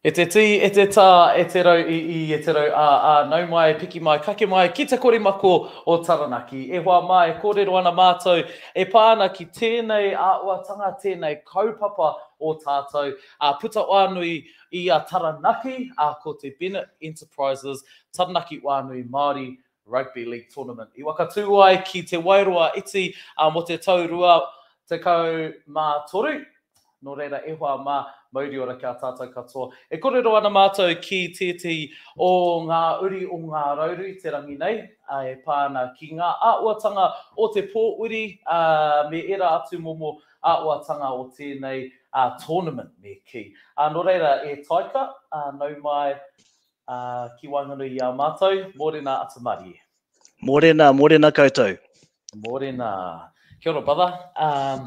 E te ti, e te tā, e te rau e te rau nau mai, piki mai, kake mai, ki te kore mako o Taranaki. E hoa mai, kōrero ana mātou, e pāna ki tēnei āuatanga, tēnei kaupapa o tātou. Puta wānui i a Taranaki, ko te Bennett Enterprises, Taranaki Whānui Māori Rugby League Tournament. I waka tū ai ki te Wairoa iti mo te taurua te kau mā toru. No reira e hoa mā mauri ora kia tātou katoa. E kōrero ana mātou ki tēti o ngā uri o ngā rauru te rangi nei, e pāna ki ngā āuatanga o te pōuri, me era atu momo āuatanga o tēnei tournament me ki. No reira e taika, nau mai ki Wainganui i a mātou, mōrena atu mari. Mōrena koutou. Mōrena. Kia ora, brother.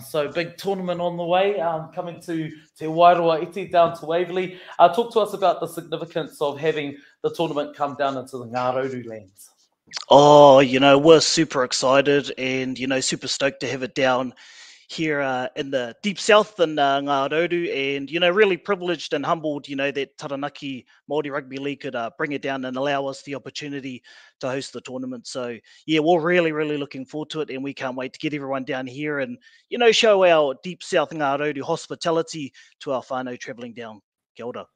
So big tournament on the way, coming to Te Wairoa iti down to Waverley. Talk to us about the significance of having the tournament come down into the Ngārouru lands. Oh, we're super excited and, super stoked to have it down here in the deep south in Ngārouru, and, really privileged and humbled, that Taranaki Māori Rugby League could bring it down and allow us the opportunity to host the tournament. So, yeah, we're really, really looking forward to it, and we can't wait to get everyone down here and, show our deep south Ngārouru hospitality to our whānau travelling down. Kia ora.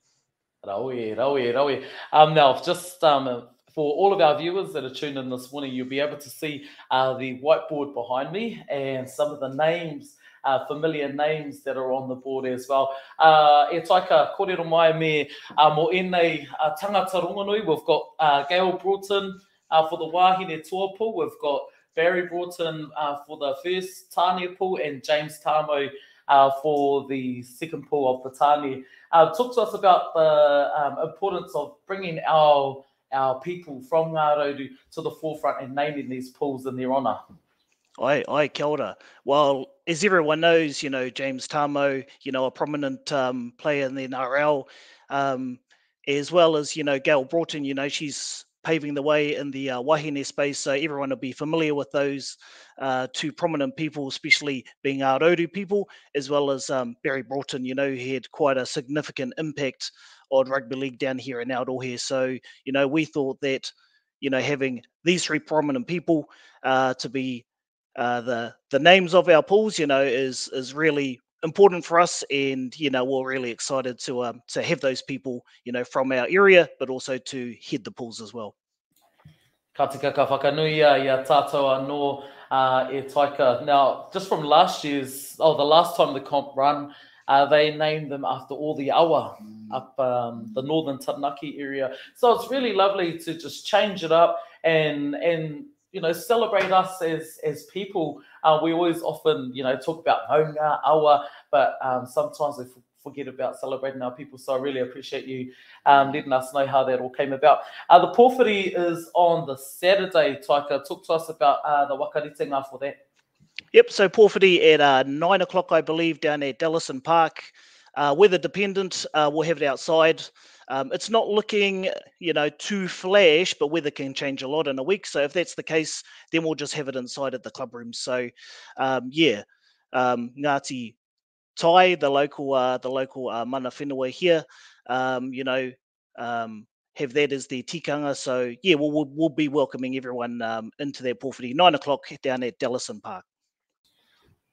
Raue. Now, just for all of our viewers that are tuned in this morning, you'll be able to see the whiteboard behind me and some of the names, familiar names that are on the board as well. E taika kōrero mai me mo ēnei tangata rongonui. We've got Gail Broughton for the Wahine Tour pool. We've got Barry Broughton for the first Tāne pool, and James Tamo for the second pool of the Tāne. Talk to us about the importance of bringing our people from Ngārouru to the forefront and naming these pools in their honour. Ai, kia ora. Well, as everyone knows, James Tamo, a prominent player in the NRL, as well as, Gail Broughton, she's paving the way in the wahine space, so everyone will be familiar with those two prominent people, especially being Ngārouru people, as well as Barry Broughton, he had quite a significant impact on rugby league down here in Aotearoa. So, we thought that, having these three prominent people to be the names of our pools, is really important for us, and we're really excited to have those people, from our area, but also to head the pools as well. Ka tika ka whakanuia i a tātou anō e taika. Now, just from the last time the comp run, they named them after all the awa up the northern Taranaki area. So it's really lovely to just change it up and celebrate us as people. We always often talk about maunga, awa, but sometimes we forget about celebrating our people. So I really appreciate you letting us know how that all came about. The pōwhiri is on the Saturday, Taika. Talk to us about the wakaritenga for that. Yep, so pōwhiri at 9 o'clock, I believe, down at Dallison Park. Weather dependent, we'll have it outside. It's not looking, too flash, but weather can change a lot in a week. So if that's the case, then we'll just have it inside at the club room. So, Ngāti Tai, the local mana whenua here, have that as their tikanga. So yeah, we'll be welcoming everyone into that pōwhiri, 9 o'clock down at Dallison Park.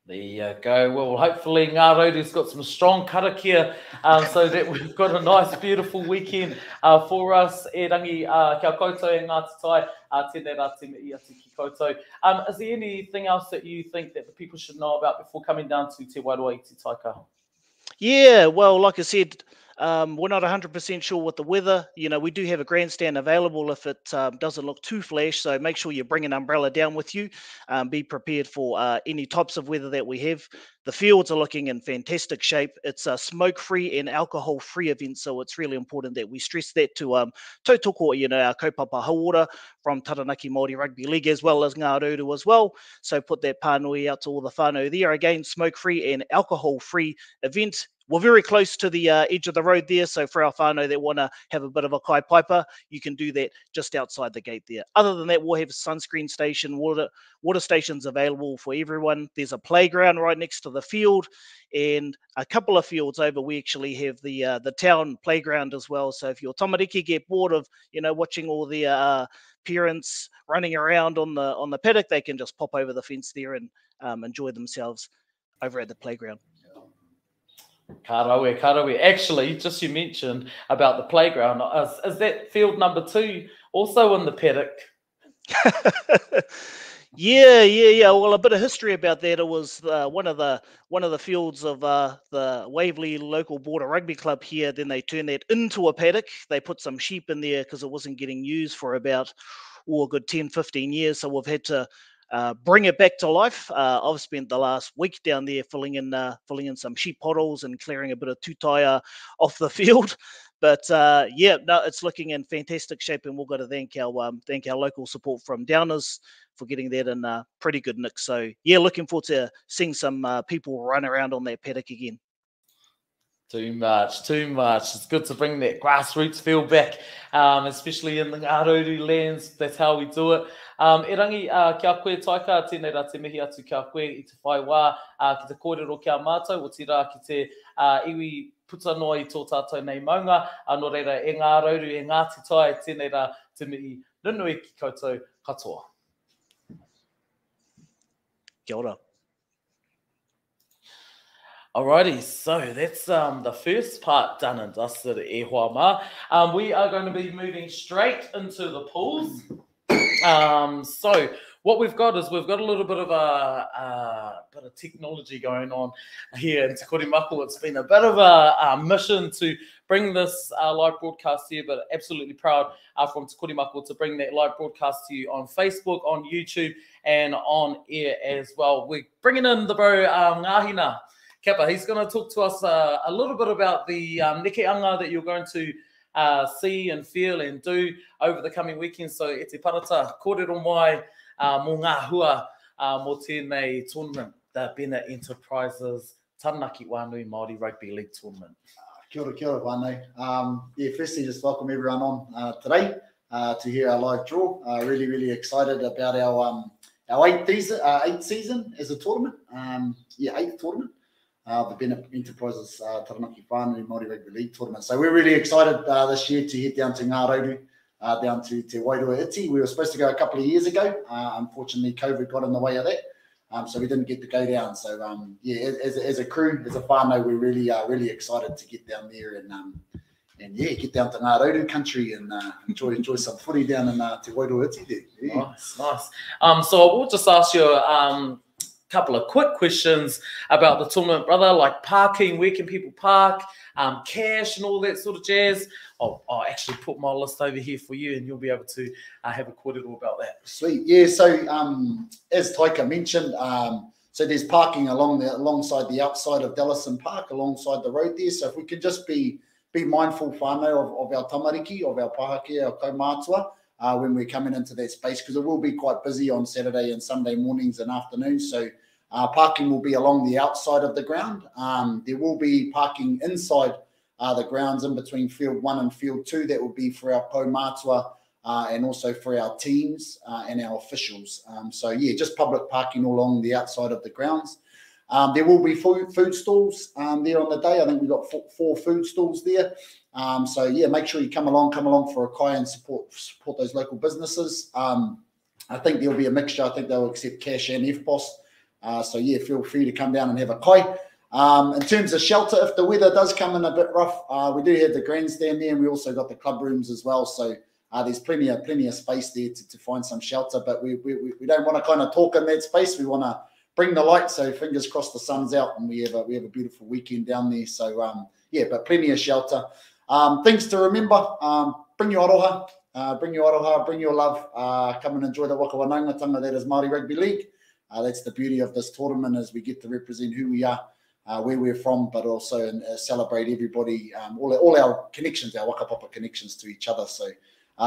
There you go. Well, hopefully Ngārouru's got some strong karakia so that we've got a nice, beautiful weekend for us. E rangi kia koutou e Ngāti Tai, tēnei rā te mea atu ki koutou. Is there anything else that you think that the people should know about before coming down to Te Wairoa i te Taika? Yeah, well, like I said, we're not 100% sure with the weather. We do have a grandstand available if it doesn't look too flash. So make sure you bring an umbrella down with you. Be prepared for any types of weather that we have. The fields are looking in fantastic shape. It's a smoke-free and alcohol-free event, so it's really important that we stress that to tautoko, our kaupapa hauora from Taranaki Māori Rugby League, as well as Ngārouru as well. So put that pānui out to all the whānau there. Again, smoke-free and alcohol-free event. we're very close to the edge of the road there. So for our whānau that want to have a bit of a kai piper, you can do that just outside the gate there. Other than that, we'll have a sunscreen station, water stations available for everyone. There's a playground right next to the field, and a couple of fields over, we actually have the town playground as well. So if your tamariki get bored of watching all the parents running around on the paddock, they can just pop over the fence there and enjoy themselves over at the playground. Karawe, karawe. Actually, just you mentioned about the playground. Is that field number 2 also in the paddock? Yeah. Well, a bit of history about that. It was one of the fields of the Waverley local border rugby club here. Then they turned that into a paddock. They put some sheep in there because it wasn't getting used for about a good 10-15 years. So we've had to bring it back to life. I've spent the last week down there filling in some sheep puddles and clearing a bit of tūtaia off the field. But it's looking in fantastic shape, and we've got to thank our local support from Downers for getting that in pretty good nick. So yeah, looking forward to seeing some people run around on that paddock again. Too much. It's good to bring that grassroots feel back, especially in the Ngārouru lands. That's how we do it. E rangi, kia koe taika, tēnei rā te mihi atu kia koe i te whai wā, ki te kōrero kia mātou, o tira ki te iwi puta noa i tō tātou nei maunga, anō reira e Ngārouru, e Ngāti Tai, tēnei rā te mihi nunui ki koutou katoa. Kia ora. Alrighty, so that's the first part done and dusted, e hoa mā. We are going to be moving straight into the pools. So what we've got is we've got a little bit of bit of technology going on here in Te Korimaku. It's been a bit of a mission to bring this live broadcast here, but absolutely proud from Te Korimaku to bring that live broadcast to you on Facebook, on YouTube, and on air as well. We're bringing in the bro Ngāhina Kappa. He's going to talk to us a little bit about the nekeanga that you're going to see and feel and do over the coming weekend. So e te parata, kōrero mai mō ngā hua mō tēnei tournament, the Bennett Enterprises Taranaki Whānui Māori Rugby League Tournament. Kia ora whānau. Firstly, just welcome everyone on today to hear our live draw. Really excited about our eighth season as a tournament. Eighth tournament. The Bennett Enterprises Taranaki Whānui Māori Rugby League Tournament. So we're really excited this year to head down to Ngārouru, down to Te Wairoa iti. We were supposed to go a couple of years ago. Unfortunately, COVID got in the way of that. So we didn't get to go down. So as a crew, as a whānau, we're really excited to get down there and get down to Ngārouru country and enjoy some footy down in Te Wairoa iti there. Yeah. Nice. So I will just ask you couple of quick questions about the tournament, brother, like parking, where can people park, cash and all that sort of jazz. I'll actually put my list over here for you and you'll be able to have a kōrero about that. Sweet. Yeah, so as Taika mentioned, so there's parking alongside the outside of Dallison Park, alongside the road there. So if we can just be mindful, whānau, of our tamariki, of our pāhake, our kaumātua, when we're coming into that space, because it will be quite busy on Saturday and Sunday mornings and afternoons. So parking will be along the outside of the ground. There will be parking inside the grounds in between field 1 and field 2. That will be for our kaumātua and also for our teams and our officials. So just public parking all along the outside of the grounds. There will be food stalls there on the day. I think we've got 4 food stalls there. So make sure you come along for a kai and support those local businesses. I think there'll be a mixture. I think they'll accept cash and FPOS. So feel free to come down and have a kai. In terms of shelter, if the weather does come in a bit rough, we do have the grandstand there, and we also got the club rooms as well. So there's plenty of space there to find some shelter. But we don't want to kind of talk in that space. We want to bring the light. So fingers crossed the sun's out and we have a beautiful weekend down there. So but plenty of shelter. Things to remember: bring your aroha, bring your love. Come and enjoy the waka wānanga that is Māori Rugby League. That's the beauty of this tournament, is we get to represent who we are, where we're from, but also celebrate everybody, all our connections, our wakapapa connections to each other. So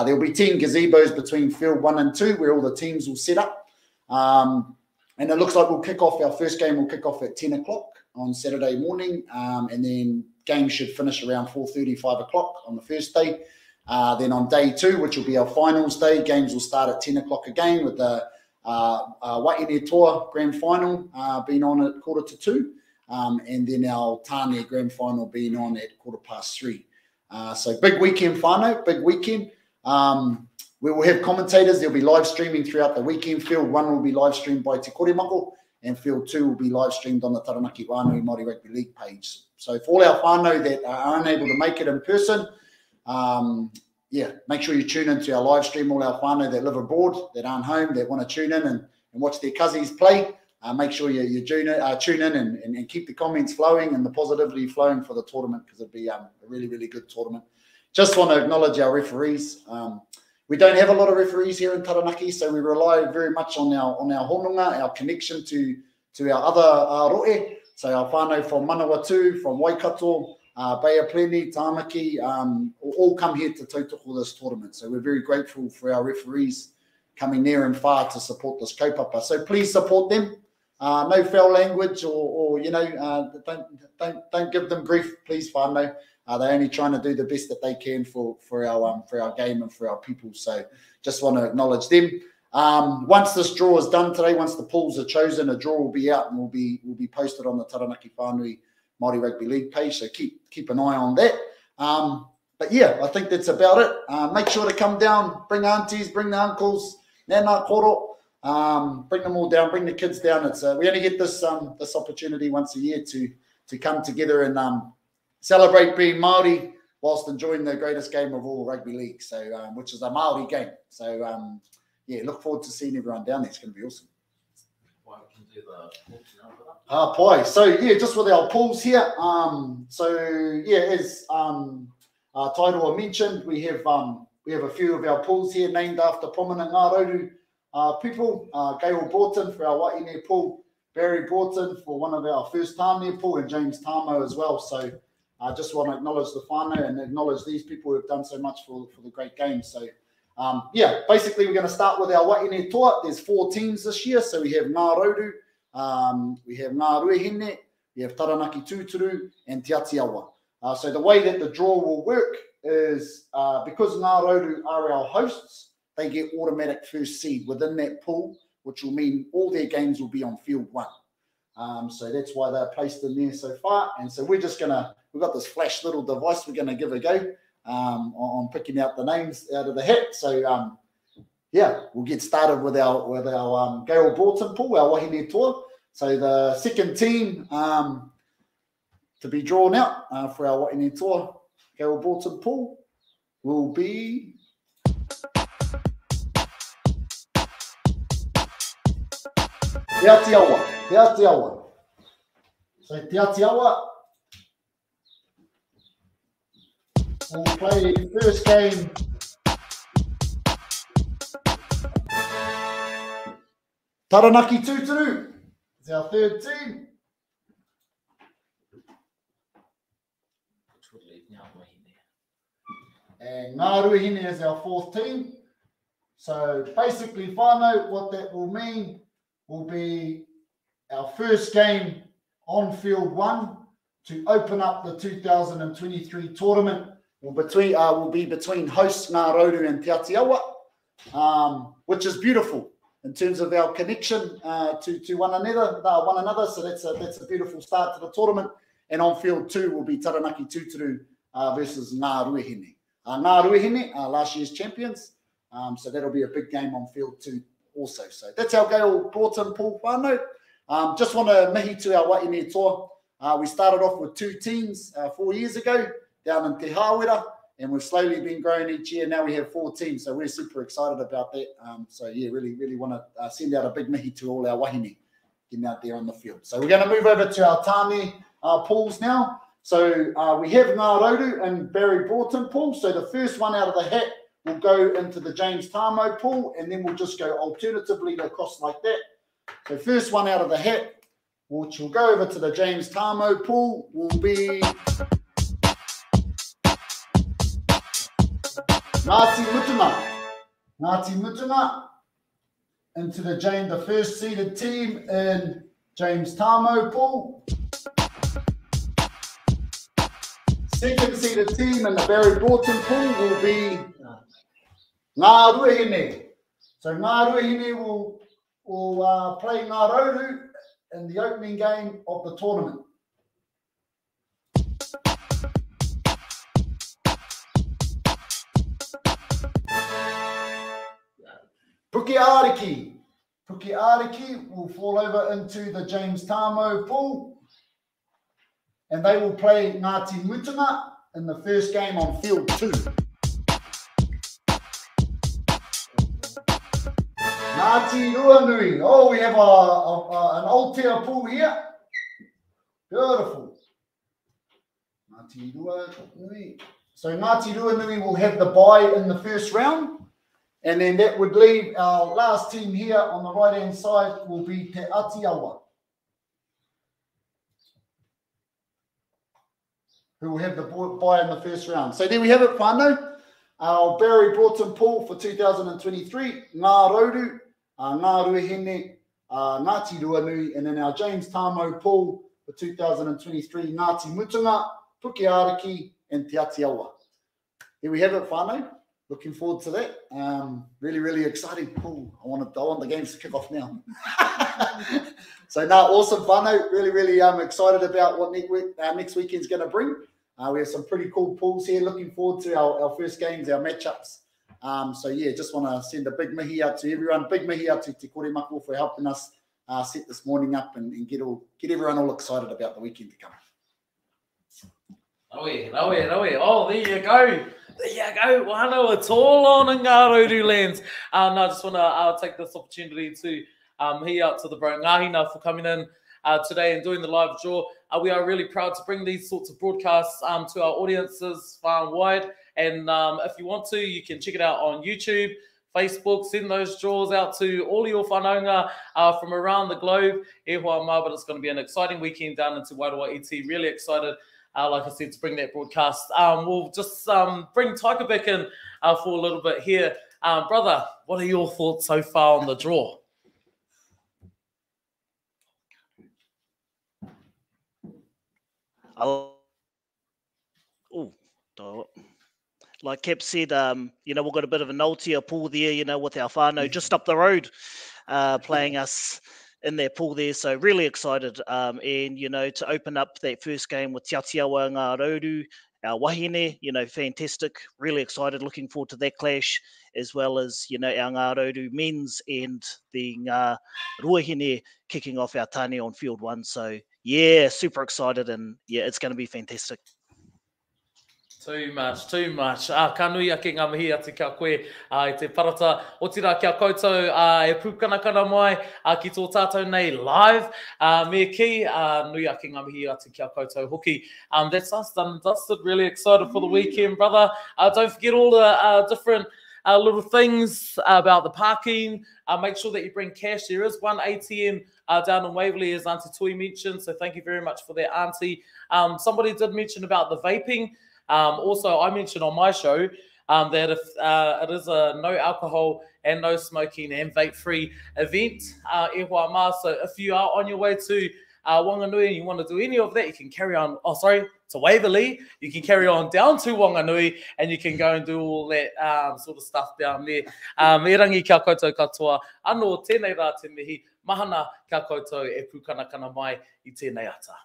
there will be 10 gazebos between field 1 and 2, where all the teams will set up. And it looks like our first game will kick off at 10 o'clock. on Saturday morning, and then games should finish around 4:30, 5 o'clock on the first day. Then on day 2, which will be our finals day, games will start at 10 o'clock again with the Wairoa Tour Grand Final being on at 1:45, and then our Tāne Grand Final being on at 3:15. So big weekend, whānau, big weekend. We will have commentators. There'll be live streaming throughout the weekend. Field 1 will be live streamed by Te Koremako, and Field 2 will be live streamed on the Taranaki Whānui Māori Rugby League page. So for all our whānau that are unable to make it in person, make sure you tune into our live stream. All our whānau that live abroad, that aren't home, that want to tune in and watch their cousins play, make sure you tune in and keep the comments flowing and the positivity flowing for the tournament, because it'll be a really, really good tournament. Just want to acknowledge our referees. We don't have a lot of referees here in Taranaki, so we rely very much on our hononga, our connection to our other roe. So our whānau from Manawatu, from Waikato, Bay of Plenty, Taranaki, all come here to tautoko this tournament. So we're very grateful for our referees coming near and far to support this kaupapa. So please support them. No foul language or don't give them grief, please, whānau. They're only trying to do the best that they can for our game and for our people. So just want to acknowledge them. Once this draw is done today, once the pools are chosen, a draw will be out and will be posted on the Taranaki Whānui Māori Rugby League page. So keep an eye on that. But yeah, I think that's about it. Make sure to come down, bring aunties, bring the uncles, nana koro, bring them all down, bring the kids down. It's we only get this opportunity once a year to come together and celebrate being Māori whilst enjoying the greatest game of all, rugby league. So which is a Māori game. So look forward to seeing everyone down there. It's going to be awesome. So just with our pools here. As Tairua mentioned, we have a few of our pools here named after prominent Ngāroru people. Gail Broughton for our Waiine pool, Barry Broughton for one of our first Tāne pool, and James Tamo as well. So I just want to acknowledge the whānau and acknowledge these people who have done so much for the great game. So basically we're going to start with our Waiine tour. There's 4 teams this year. So we have Ngāroru, we have Ngāruehine, we have Taranaki Tūturu, and Te Atiawa. So the way that the draw will work is because Ngāroru are our hosts, they get automatic first seed within that pool, which will mean all their games will be on field 1. So that's why they're placed in there so far. And so we've got this flash little device we're going to give a go on picking out the names out of the hat. So we'll get started with our Gail Broughton pool, our Wahine tour. So the second team to be drawn out for our Wahine tour, Gail Broughton pool, will be Te Atiawa. So Te Atiawa will play first game Taranaki Tūturu is our third team. And Ngāruehine is our fourth team. So basically, whānau, what that will mean will be our first game on field 1 to open up the 2023 tournament will be between hosts Ngāroru and Te Atiawa, which is beautiful in terms of our connection to one another. So that's a beautiful start to the tournament. And on field 2 will be Taranaki Tūturu versus Ngāruehine. Ngāruehine are last year's champions, so that'll be a big game on field 2 also. So that's our Gail Broughton pool whānau. Just want to mihi to our Waiine tour. We started off with 2 teams 4 years ago down in Te Hāwera, and we've slowly been growing each year. Now we have 4 teams, so we're super excited about that. Really want to send out a big mihi to all our wahine getting out there on the field. So we're going to move over to our Tāne pools now. So we have Ngāroru and Barry Broughton pool. So the first one out of the hat will go into the James Tamo pool, and then we'll just go alternatively across like that. So first one out of the hat, which will go over to the James Tamo pool, will be Ngāti Mutunga into the first seeded team in James Tamo pool. Second seeded team in the Barry Broughton pool will be Ngā Ruahine. So Ngā Ruahine will play Ngā Rauru in the opening game of the tournament. Pukeariki. Pukeariki will fall over into the James Tamo pool, and they will play Ngāti Mutunga in the first game on field 2. Ngāti Ruanui. Oh, we have an old tier pool here. Beautiful. Ngāti Ruanui. So Ngāti Ruanui will have the bye in the first round. And then that would leave our last team here on the right-hand side will be Te Atiawa, who will have the bye in the first round. So there we have it, whānau. Our Barry Broughton pool for 2023, Ngā Rauru, Ngā Ruahine, Ngāti Ruanui, and then our James Tamo pool for 2023, Ngāti Mutunga, Pukeariki, and Te Atiawa. Here we have it, whānau. Looking forward to that. Really, really exciting. Ooh, I want the games to kick off now. So now, awesome whānau. Really, really excited about what next weekend's going to bring. We have some pretty cool pools here. Looking forward to our first games, our matchups. So yeah, just want to send a big mihi out to everyone. Big mihi out to Te Kore Mako for helping us set this morning up and get everyone all excited about the weekend to come. Oh, there you go. There you go, whānau, it's all on in Ngā Rauru lands. I just want to take this opportunity to hea out to the bro Ngāhina for coming in today and doing the live draw. We are really proud to bring these sorts of broadcasts to our audiences far and wide. And if you want to, you can check it out on YouTube, Facebook, send those draws out to all your whanaunga from around the globe. E hoa ma, but it's going to be an exciting weekend down into Wairoa ET. Really excited. Like I said, to bring that broadcast. We'll just bring Taika back in for a little bit here. Brother, what are your thoughts so far on the draw? Like Cap said, we've got a bit of an old tier pool there, with our whānau just up the road playing us in their pool there, so really excited, and to open up that first game with Te Atiawa Ngā Rauru, our wahine, fantastic, really excited, looking forward to that clash, as well as, our Ngā Rauru men's and the Ngā Ruahine kicking off our tani on field 1, so yeah, super excited, and yeah, it's going to be fantastic. Too much. Ka nui ake ngā mihi atu kia koe I te parata. O tira kia koutou e pukanakana mai ki tō tātou nei live. Me ki, nui ake ngā mihi atu kia koutou hoki. That's us done and dusted. Really excited for the weekend, brother. Don't forget all the different little things about the parking. Make sure that you bring cash. There is one ATM down in Waverley, as Auntie Tui mentioned. So thank you very much for that, Auntie. Somebody did mention about the vaping. Also, I mentioned on my show that if it is a no alcohol and no smoking and vape-free event, e hoa ma. So if you are on your way to Whanganui and you want to do any of that, you can carry on, to Waverley, you can carry on down to Whanganui and you can go and do all that sort of stuff down there. Me rangi kia koutou katoa, anō tēnei rā te mihi, mahana kia koutou e pukanakana mai I tēnei ata.